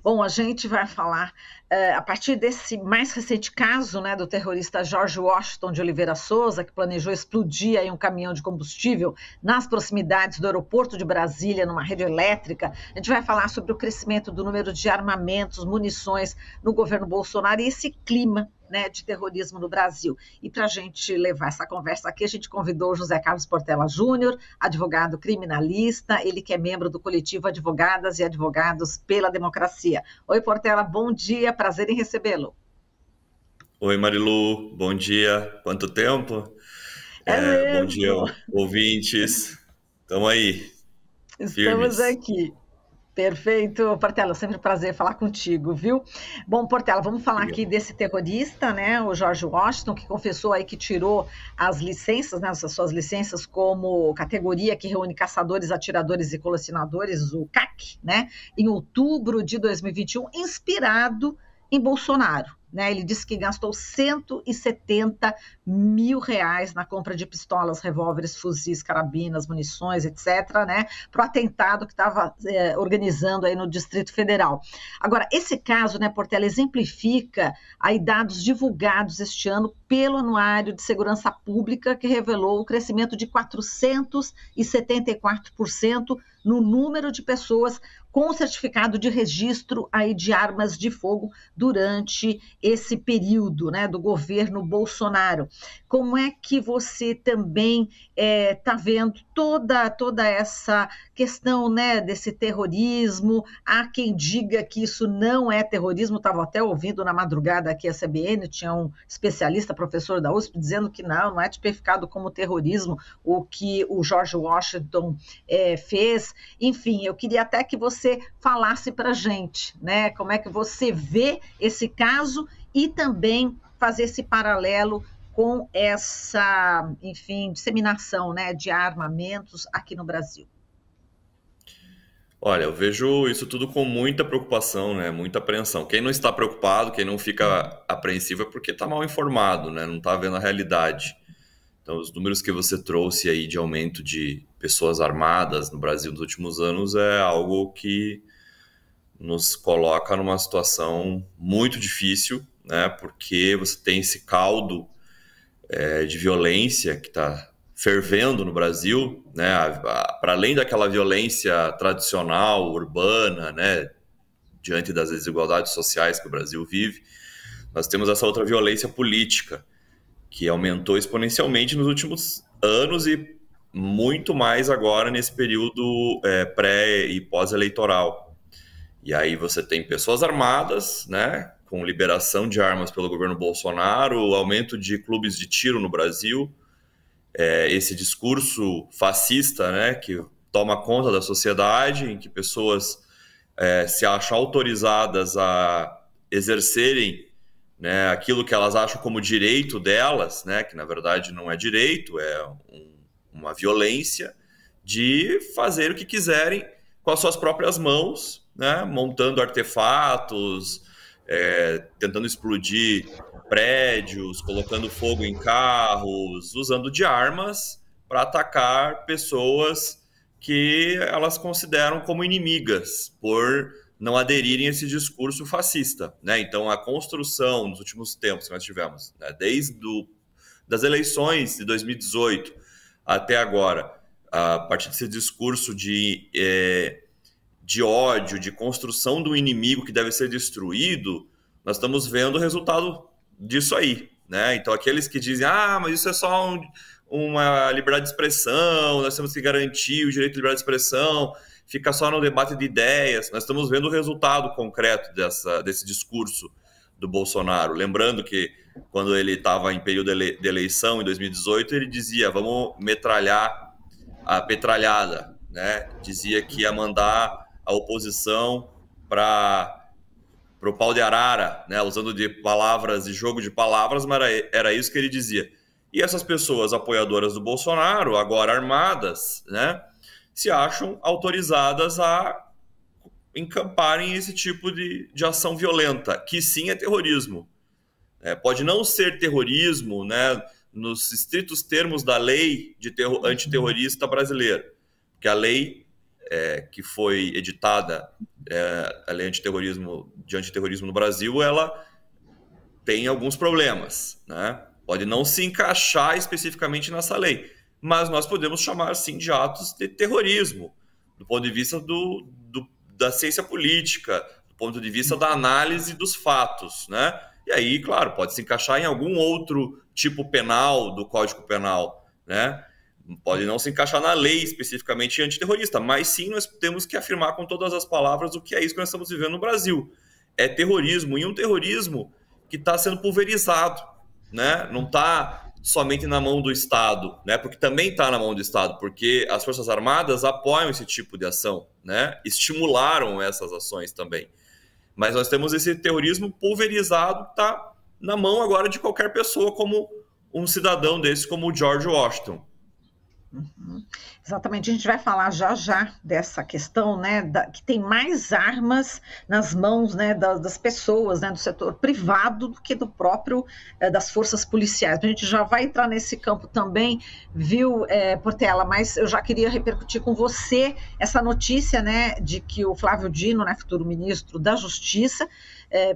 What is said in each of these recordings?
Bom, a gente vai falar a partir desse mais recente caso, né, do terrorista George Washington de Oliveira Souza, que planejou explodir aí um caminhão de combustível nas proximidades do aeroporto de Brasília, numa rede elétrica. A gente vai falar sobre o crescimento do número de armamentos, munições no governo Bolsonaro e esse clima, né, de terrorismo no Brasil. E para a gente levar essa conversa aqui, a gente convidou o José Carlos Portela Júnior, advogado criminalista, ele que é membro do coletivo Advogadas e Advogados pela Democracia. Oi, Portela, bom dia, prazer em recebê-lo. Oi, Marilu, bom dia. Quanto tempo? É Bom dia, mesmo, ouvintes. Estamos aí, estamos firmes. aqui. Perfeito, Portela, sempre um prazer falar contigo, viu? Bom, Portela, vamos falar aqui Obrigado. desse terrorista, né, o George Washington, que confessou aí que tirou as licenças, né, as suas licenças como categoria que reúne caçadores, atiradores e colecionadores, o CAC, né, em outubro de 2021, inspirado em Bolsonaro. Né, ele disse que gastou R$ 170 mil na compra de pistolas, revólveres, fuzis, carabinas, munições, etc., né, para o atentado que estava organizando aí no Distrito Federal. Agora, esse caso, né, Portela, exemplifica aí dados divulgados este ano pelo Anuário de Segurança Pública, que revelou o crescimento de 474% no número de pessoas com certificado de registro aí de armas de fogo durante esse período, né, do governo Bolsonaro. Como é que você também está vendo toda essa questão, né, desse terrorismo? Há quem diga que isso não é terrorismo, estava até ouvindo na madrugada aqui a CBN, tinha um especialista, professor da USP, dizendo que não é tipificado como terrorismo o que o George Washington fez. Enfim, eu queria até que você falasse para a gente, né, como é que você vê esse caso e também fazer esse paralelo com essa, enfim, disseminação, né, de armamentos aqui no Brasil. Olha, eu vejo isso tudo com muita preocupação, né? Muita apreensão. Quem não está preocupado, quem não fica apreensivo é porque está mal informado, né? Não está vendo a realidade. Então, os números que você trouxe aí de aumento de pessoas armadas no Brasil nos últimos anos é algo que nos coloca numa situação muito difícil, né? Porque você tem esse caldo de violência que está fervendo no Brasil, né? Para além daquela violência tradicional, urbana, né? Diante das desigualdades sociais que o Brasil vive, nós temos essa outra violência política que aumentou exponencialmente nos últimos anos e muito mais agora nesse período pré e pós-eleitoral. E aí você tem pessoas armadas, né, com liberação de armas pelo governo Bolsonaro, aumento de clubes de tiro no Brasil, esse discurso fascista, né, que toma conta da sociedade, em que pessoas se acham autorizadas a exercerem, né, aquilo que elas acham como direito delas, né, que na verdade não é direito, uma violência de fazer o que quiserem com as suas próprias mãos, né, montando artefatos, tentando explodir prédios, colocando fogo em carros, usando de armas para atacar pessoas que elas consideram como inimigas por não aderirem a esse discurso fascista, né? Então, a construção nos últimos tempos que nós tivemos, né, das eleições de 2018 até agora, a partir desse discurso de ódio, de construção do inimigo que deve ser destruído, nós estamos vendo o resultado disso aí, né? Então, aqueles que dizem, mas isso é só uma liberdade de expressão, nós temos que garantir o direito de liberdade de expressão, fica só no debate de ideias. Nós estamos vendo o resultado concreto desse discurso do Bolsonaro. Lembrando que quando ele estava em período de eleição, em 2018, ele dizia, vamos metralhar a petralhada, né? Dizia que ia mandar a oposição para o pau de arara, né? Usando de palavras, de jogo de palavras, mas era isso que ele dizia. E essas pessoas apoiadoras do Bolsonaro, agora armadas, né, se acham autorizadas a encamparem esse tipo de ação violenta, que sim é terrorismo. Pode não ser terrorismo, né, nos estritos termos da lei antiterrorista brasileira, porque a lei que foi editada, a lei de antiterrorismo no Brasil, ela tem alguns problemas, né? Pode não se encaixar especificamente nessa lei, mas nós podemos chamar, sim, de atos de terrorismo, do ponto de vista da ciência política, do ponto de vista da análise dos fatos, né? E aí, claro, pode se encaixar em algum outro tipo penal do Código Penal, né? Pode não se encaixar na lei especificamente antiterrorista, mas sim nós temos que afirmar com todas as palavras o que é isso que nós estamos vivendo no Brasil. É terrorismo, e um terrorismo que está sendo pulverizado, né? Não está somente na mão do Estado, né? Porque também está na mão do Estado, porque as Forças Armadas apoiam esse tipo de ação, né? Estimularam essas ações também. Mas nós temos esse terrorismo pulverizado que está na mão agora de qualquer pessoa, como um cidadão desse, como o George Washington. Uhum. Exatamente, a gente vai falar já dessa questão, né, que tem mais armas nas mãos, né, das pessoas, né, do setor privado do que do próprio das forças policiais. A gente já vai entrar nesse campo também, viu, Portela, mas eu já queria repercutir com você essa notícia, né, de que o Flávio Dino, né, futuro ministro da Justiça,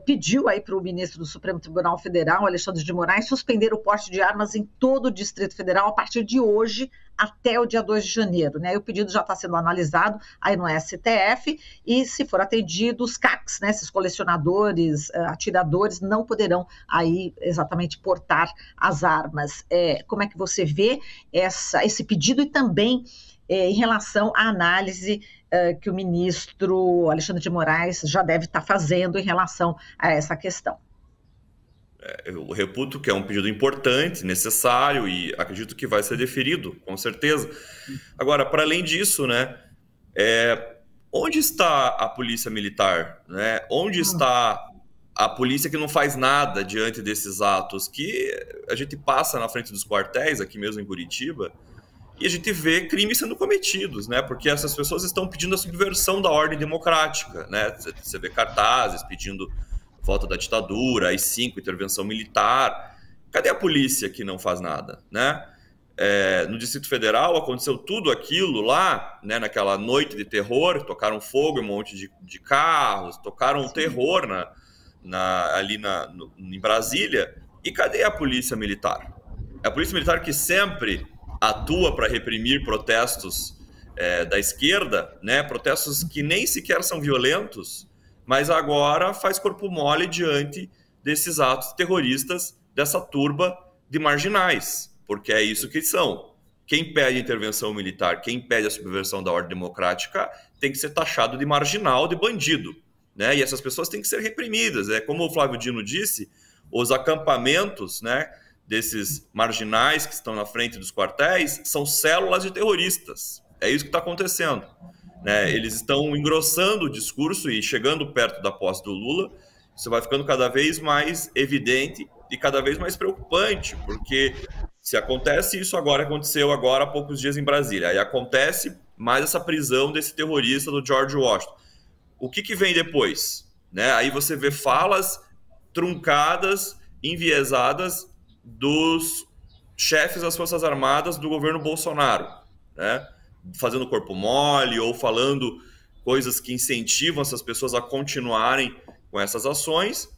pediu aí para o ministro do Supremo Tribunal Federal, Alexandre de Moraes, suspender o porte de armas em todo o Distrito Federal a partir de hoje até o dia 2 de janeiro. Né? E o pedido já está sendo analisado aí no STF e, se for atendido, os CACs, né, esses colecionadores, atiradores, não poderão aí exatamente portar as armas. Como é que você vê esse pedido e também em relação à análise que o ministro Alexandre de Moraes já deve estar fazendo em relação a essa questão? Eu reputo que é um pedido importante, necessário, e acredito que vai ser deferido, com certeza. Agora, para além disso, né, onde está a polícia militar? Né? Onde está a polícia que não faz nada diante desses atos que a gente passa na frente dos quartéis, aqui mesmo em Curitiba, e a gente vê crimes sendo cometidos, né? Porque essas pessoas estão pedindo a subversão da ordem democrática, né? Você vê cartazes pedindo volta da ditadura, AI-5, intervenção militar. Cadê a polícia que não faz nada, né? No Distrito Federal aconteceu tudo aquilo lá, né? Naquela noite de terror, tocaram fogo em um monte de carros, tocaram terror ali em Brasília. E cadê a polícia militar? A polícia militar que sempre atua para reprimir protestos da esquerda, né? Protestos que nem sequer são violentos, mas agora faz corpo mole diante desses atos terroristas dessa turba de marginais, porque é isso que são. Quem pede intervenção militar, quem pede a subversão da ordem democrática, tem que ser taxado de marginal, de bandido, né? E essas pessoas têm que ser reprimidas. Como o Flávio Dino disse, os acampamentos, né, desses marginais que estão na frente dos quartéis são células de terroristas. É isso que está acontecendo. Né? Eles estão engrossando o discurso e chegando perto da posse do Lula, isso vai ficando cada vez mais evidente e cada vez mais preocupante, porque se acontece isso aconteceu agora há poucos dias em Brasília, aí acontece mais essa prisão desse terrorista do George Washington. O que vem depois? Né? Aí você vê falas truncadas, enviesadas dos chefes das Forças Armadas do governo Bolsonaro, né? Fazendo corpo mole ou falando coisas que incentivam essas pessoas a continuarem com essas ações.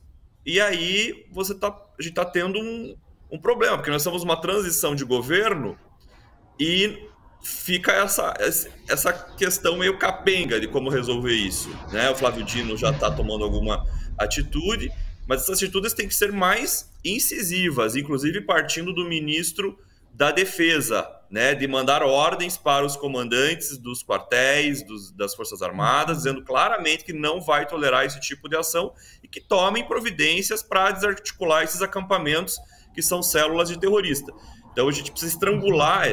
E aí a gente está tendo um problema, porque nós estamos numa transição de governo e fica essa questão meio capenga de como resolver isso, né? O Flávio Dino já está tomando alguma atitude, mas essas atitudes têm que ser mais incisivas, inclusive partindo do ministro da Defesa, né, de mandar ordens para os comandantes dos quartéis, das Forças Armadas, dizendo claramente que não vai tolerar esse tipo de ação e que tomem providências para desarticular esses acampamentos que são células de terrorista. Então a gente precisa estrangular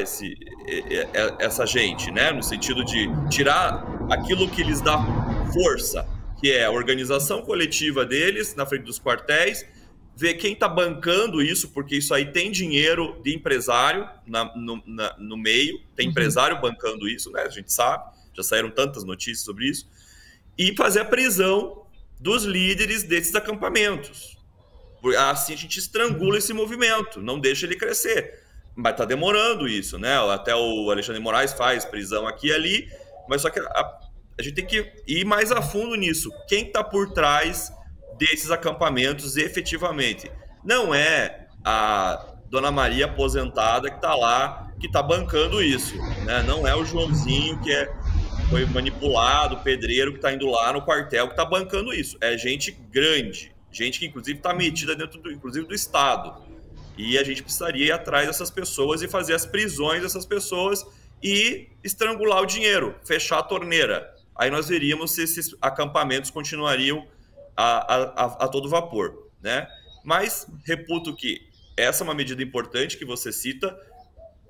essa gente, né, no sentido de tirar aquilo que lhes dá força, que é a organização coletiva deles na frente dos quartéis, ver quem está bancando isso, porque isso aí tem dinheiro de empresário no meio, tem empresário bancando isso, né? A gente sabe, já saíram tantas notícias sobre isso, e fazer a prisão dos líderes desses acampamentos. Assim a gente estrangula esse movimento, não deixa ele crescer. Mas está demorando isso, né? Até o Alexandre de Moraes faz prisão aqui e ali, Mas só que a gente tem que ir mais a fundo nisso. Quem está por trás desses acampamentos efetivamente? Não é a Dona Maria aposentada que está lá, que está bancando isso, né? Não é o Joãozinho foi manipulado, o pedreiro que está indo lá no quartel que está bancando isso. É gente grande, gente que inclusive está metida dentro inclusive do Estado. E a gente precisaria ir atrás dessas pessoas e fazer as prisões dessas pessoas e estrangular o dinheiro, fechar a torneira. Aí nós veríamos se esses acampamentos continuariam a todo vapor, né? Mas reputo que essa é uma medida importante que você cita,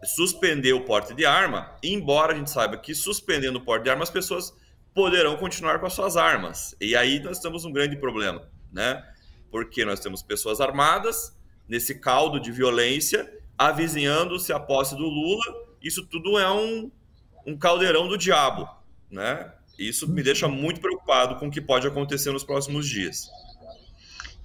suspender o porte de arma, embora a gente saiba que suspendendo o porte de arma as pessoas poderão continuar com as suas armas. E aí nós temos um grande problema, né? Porque nós temos pessoas armadas nesse caldo de violência, avizinhando-se a posse do Lula. Isso tudo é um caldeirão do diabo, né? Isso me deixa muito preocupado com o que pode acontecer nos próximos dias.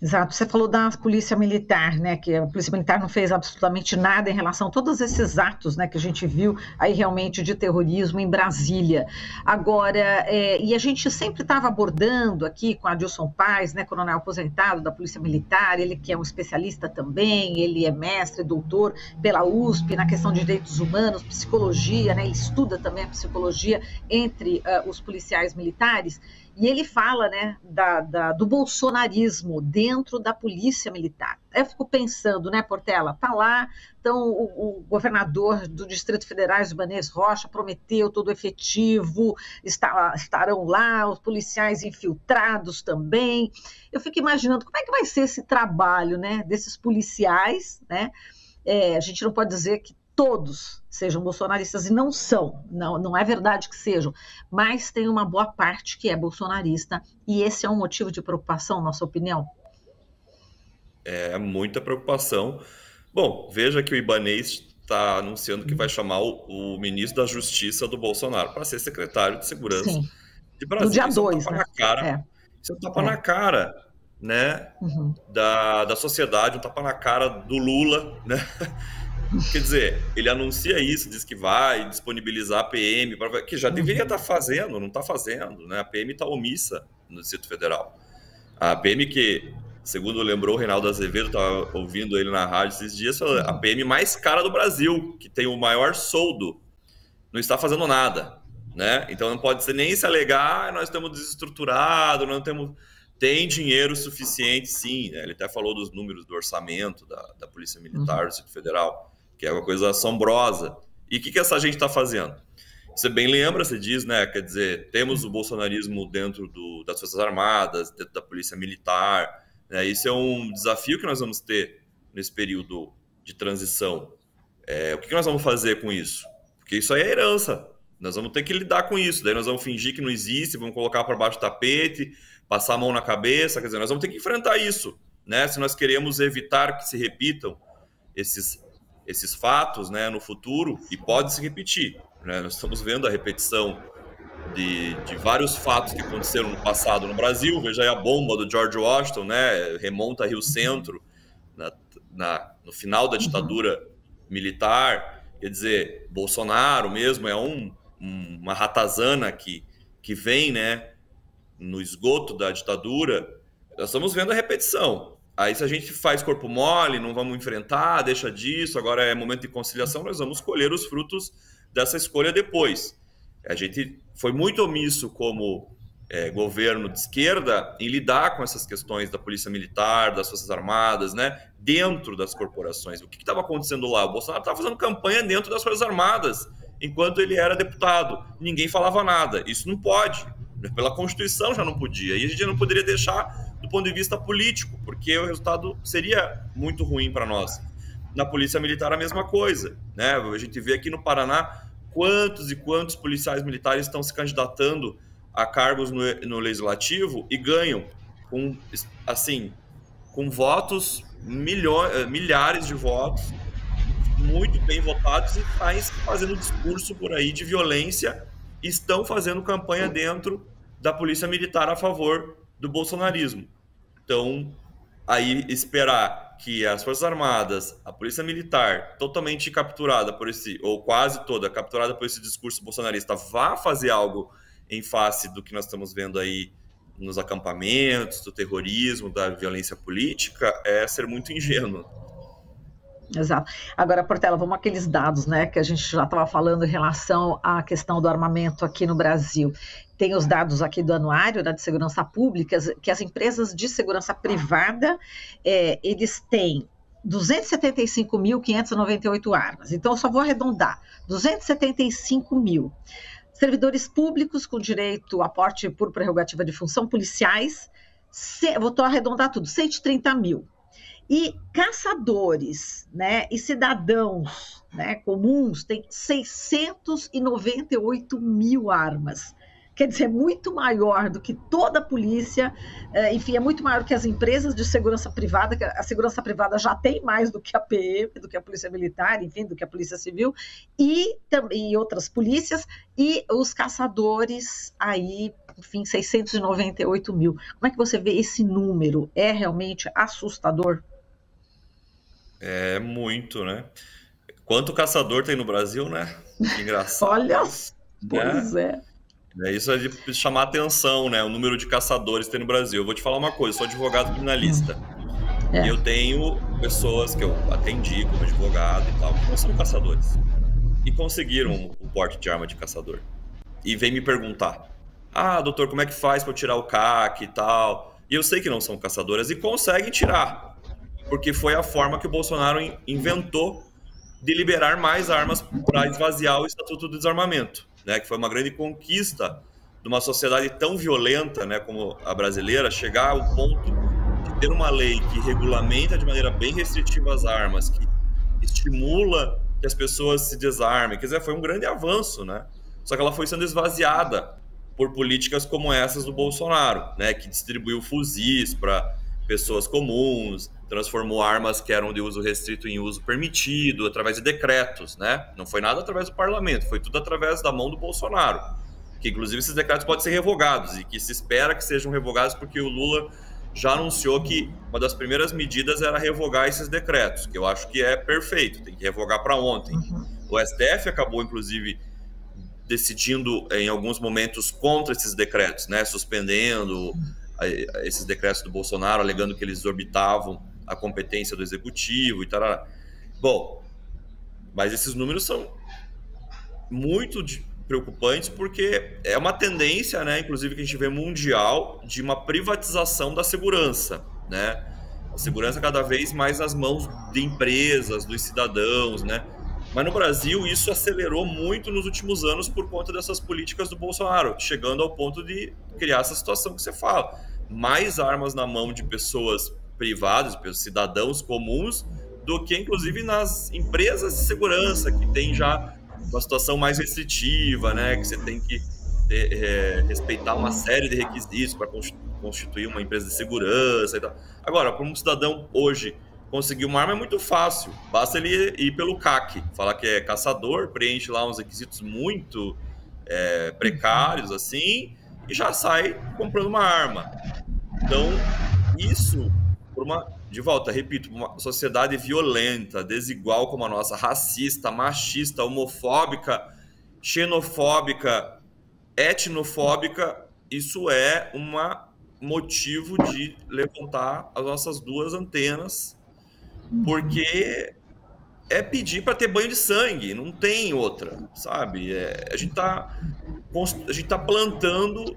Exato, você falou da polícia militar, né, que a polícia militar não fez absolutamente nada em relação a todos esses atos, né, que a gente viu aí realmente de terrorismo em Brasília. Agora, e a gente sempre estava abordando aqui com Adilson Paes, né, coronel aposentado da polícia militar, ele que é um especialista também, ele é mestre, doutor pela USP na questão de direitos humanos, psicologia, né, ele estuda também a psicologia entre os policiais militares, e ele fala, né, do bolsonarismo dentro da polícia militar. Eu fico pensando, né, Portela, tá lá, então o governador do Distrito Federal, Ibanez Rocha, prometeu todo o efetivo, estarão lá, os policiais infiltrados também. Eu fico imaginando como é que vai ser esse trabalho, né, desses policiais, né? A gente não pode dizer que todos sejam bolsonaristas, e não são, não é verdade que sejam, mas tem uma boa parte que é bolsonarista, e esse é um motivo de preocupação, nossa opinião? É muita preocupação. Bom, veja que o Ibanez está anunciando que vai chamar o ministro da Justiça do Bolsonaro para ser secretário de Segurança de Brasília. No dia 2, né? Isso é um tapa na cara, né? Da sociedade, um tapa na cara do Lula, né? Quer dizer, ele anuncia isso, diz que vai disponibilizar a PM, que já deveria estar fazendo, não está fazendo, né? A PM está omissa no Distrito Federal. A PM que, segundo lembrou o Reinaldo Azevedo, estava ouvindo ele na rádio esses dias, a PM mais cara do Brasil, que tem o maior soldo, não está fazendo nada, né? Então não pode ser nem se alegar, nós estamos desestruturados, não temos... Tem dinheiro suficiente, sim, né? Ele até falou dos números do orçamento da Polícia Militar do Distrito Federal, que é uma coisa assombrosa. E o que essa gente está fazendo? Você bem lembra, você diz, né? Quer dizer, temos o bolsonarismo dentro das Forças Armadas, dentro da Polícia Militar, né? Isso é um desafio que nós vamos ter nesse período de transição. O que nós vamos fazer com isso? Porque isso aí é herança. Nós vamos ter que lidar com isso. Daí nós vamos fingir que não existe, vamos colocar para baixo do tapete, passar a mão na cabeça. Quer dizer, nós vamos ter que enfrentar isso, né? Se nós queremos evitar que se repitam esses fatos, né, no futuro, e pode se repetir, né? Nós estamos vendo a repetição de vários fatos que aconteceram no passado no Brasil. Veja aí a bomba do George Washington, né? Remonta a Rio Centro, no final da ditadura militar. Quer dizer, Bolsonaro mesmo é uma ratazana que vem, né, no esgoto da ditadura. Nós estamos vendo a repetição. Aí, se a gente faz corpo mole, não vamos enfrentar, deixa disso, agora é momento de conciliação, nós vamos colher os frutos dessa escolha depois. A gente foi muito omisso como governo de esquerda em lidar com essas questões da Polícia Militar, das Forças Armadas, né, dentro das corporações. O que estava acontecendo lá? O Bolsonaro estava fazendo campanha dentro das Forças Armadas, enquanto ele era deputado. Ninguém falava nada. Isso não pode. Pela Constituição já não podia. E a gente não poderia deixar do ponto de vista político, porque o resultado seria muito ruim para nós. Na Polícia Militar a mesma coisa, né? A gente vê aqui no Paraná quantos e quantos policiais militares estão se candidatando a cargos no Legislativo e ganham com votos, milhares de votos, muito bem votados, e fazendo discurso por aí de violência, e estão fazendo campanha dentro da Polícia Militar a favor do bolsonarismo. Então, aí esperar que as Forças Armadas, a Polícia Militar, totalmente capturada por esse, ou quase toda capturada por esse discurso bolsonarista, vá fazer algo em face do que nós estamos vendo aí nos acampamentos, do terrorismo, da violência política, é ser muito ingênuo. Exato. Agora, Portela, vamos àqueles dados, né, que a gente já estava falando em relação à questão do armamento aqui no Brasil. Tem os dados aqui do anuário, né, de segurança pública, que as empresas de segurança privada, eles têm 275.598 armas. Então, eu só vou arredondar, 275 mil. Servidores públicos com direito a porte por prerrogativa de função, policiais, vou arredondar tudo, 130 mil. E caçadores, né, e cidadãos, né, comuns têm 698 mil armas. Quer dizer, é muito maior do que toda a polícia, enfim, é muito maior que as empresas de segurança privada, que a segurança privada já tem mais do que a PM, do que a Polícia Militar, enfim, do que a Polícia Civil, e outras polícias, e os caçadores aí, enfim, 698 mil. Como é que você vê esse número? É realmente assustador? É muito, né? Quanto caçador tem no Brasil, né? Que engraçado. Olha, né? Pois é. Isso é de chamar atenção, né? O número de caçadores que tem no Brasil. Eu vou te falar uma coisa, eu sou advogado criminalista. E eu tenho pessoas que eu atendi como advogado e tal, que não são caçadores. E conseguiram o porte de arma de caçador. E vem me perguntar: doutor, como é que faz para eu tirar o CAC e tal? E eu sei que não são caçadoras e conseguem tirar. Porque foi a forma que o Bolsonaro inventou de liberar mais armas para esvaziar o Estatuto do Desarmamento, né? Que foi uma grande conquista de uma sociedade tão violenta, né, como a brasileira, chegar ao ponto de ter uma lei que regulamenta de maneira bem restritiva as armas, que estimula que as pessoas se desarmem. Quer dizer, foi um grande avanço, né? Só que ela foi sendo esvaziada por políticas como essas do Bolsonaro, né, que distribuiu fuzis para pessoas comuns, transformou armas que eram de uso restrito em uso permitido, através de decretos, né? Não foi nada através do parlamento, foi tudo através da mão do Bolsonaro, que inclusive esses decretos podem ser revogados e que se espera que sejam revogados porque o Lula já anunciou que uma das primeiras medidas era revogar esses decretos, que eu acho que é perfeito, tem que revogar para ontem. O STF acabou, inclusive, decidindo em alguns momentos contra esses decretos, né? Suspendendo esses decretos do Bolsonaro, alegando que eles exorbitavam a competência do executivo e tal. Bom, mas esses números são muito preocupantes porque é uma tendência, né, inclusive que a gente vê mundial, de uma privatização da segurança, né? A segurança cada vez mais nas mãos de empresas, dos cidadãos, né? Mas no Brasil isso acelerou muito nos últimos anos por conta dessas políticas do Bolsonaro, chegando ao ponto de criar essa situação que você fala. Mais armas na mão de pessoas privadas, de cidadãos comuns, do que inclusive nas empresas de segurança, que tem já uma situação mais restritiva, né? Que você tem que respeitar uma série de requisitos para constituir uma empresa de segurança e tal. Agora, como um cidadão hoje conseguir uma arma é muito fácil, basta ele ir pelo CAC, falar que é caçador, preenche lá uns requisitos muito precários, assim, e já sai comprando uma arma. Então, isso, de volta, repito, uma sociedade violenta, desigual como a nossa, racista, machista, homofóbica, xenofóbica, etnofóbica, isso é um motivo de levantar as nossas duas antenas, porque é pedir para ter banho de sangue, não tem outra, sabe? A gente tá plantando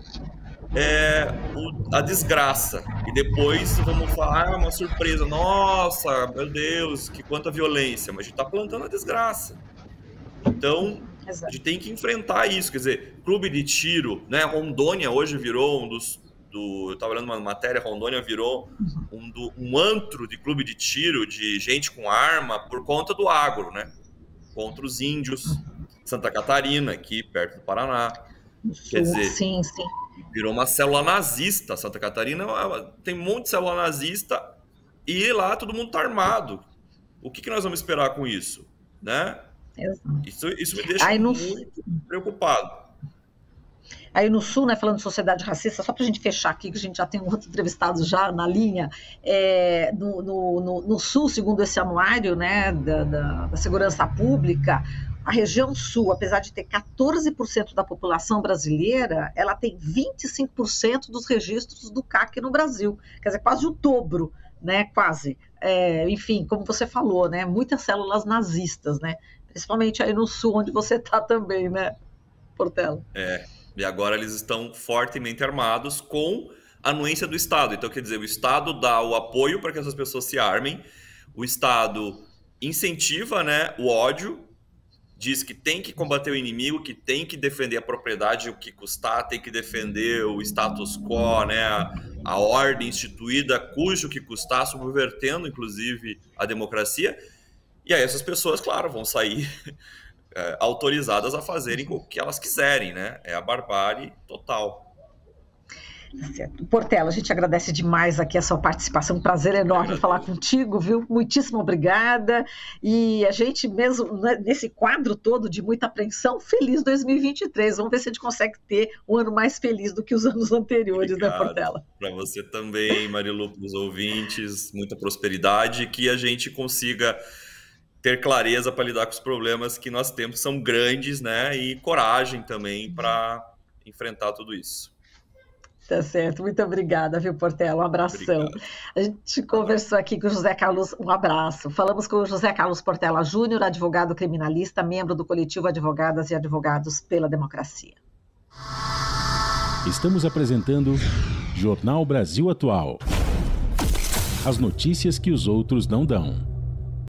a desgraça, e depois vamos falar, uma surpresa, nossa, meu Deus, que quanta violência, mas a gente tá plantando a desgraça. Então, a gente tem que enfrentar isso, quer dizer, clube de tiro, né? Rondônia hoje virou eu estava lendo uma matéria, Rondônia virou um antro de clube de tiro, de gente com arma, por conta do agro, né? Contra os índios. Santa Catarina, aqui perto do Paraná. Quer dizer, sim. Virou uma célula nazista. Santa Catarina tem um monte de célula nazista e lá todo mundo tá armado. O que nós vamos esperar com isso, né? Isso me deixa muito preocupado. Aí no Sul, né, falando de sociedade racista, só para a gente fechar aqui, que a gente já tem um outro entrevistado já na linha, no Sul, segundo esse anuário, né, da segurança pública, a região Sul, apesar de ter 14% da população brasileira, ela tem 25% dos registros do CAC no Brasil, quer dizer, quase o dobro, né, quase. Enfim, como você falou, né, muitas células nazistas, né, principalmente aí no Sul, onde você está também, né, Portela? E agora eles estão fortemente armados com a anuência do Estado. Então, quer dizer, o Estado dá o apoio para que essas pessoas se armem, o Estado incentiva, né, o ódio, diz que tem que combater o inimigo, que tem que defender a propriedade, o que custar, tem que defender o status quo, né, a ordem instituída, cujo que custar, subvertendo, inclusive, a democracia. E aí essas pessoas, claro, vão sair autorizadas a fazerem o que elas quiserem, né? É a barbárie total. Certo. Portela, a gente agradece demais aqui a sua participação, um prazer enorme falar contigo, viu? Muitíssimo obrigada. E a gente mesmo, nesse quadro todo de muita apreensão, feliz 2023. Vamos ver se a gente consegue ter um ano mais feliz do que os anos anteriores, obrigado, né, Portela? Para você também, Marilu, para os ouvintes, muita prosperidade, que a gente consiga ter clareza para lidar com os problemas que nós temos, são grandes, né? E coragem também para enfrentar tudo isso. Tá certo, muito obrigada, viu, Portela? Um abração. Obrigado. A gente conversou aqui com o José Carlos, um abraço. Falamos com o José Carlos Portela Júnior, advogado criminalista, membro do coletivo Advogadas e Advogados pela Democracia. Estamos apresentando Jornal Brasil Atual. As notícias que os outros não dão.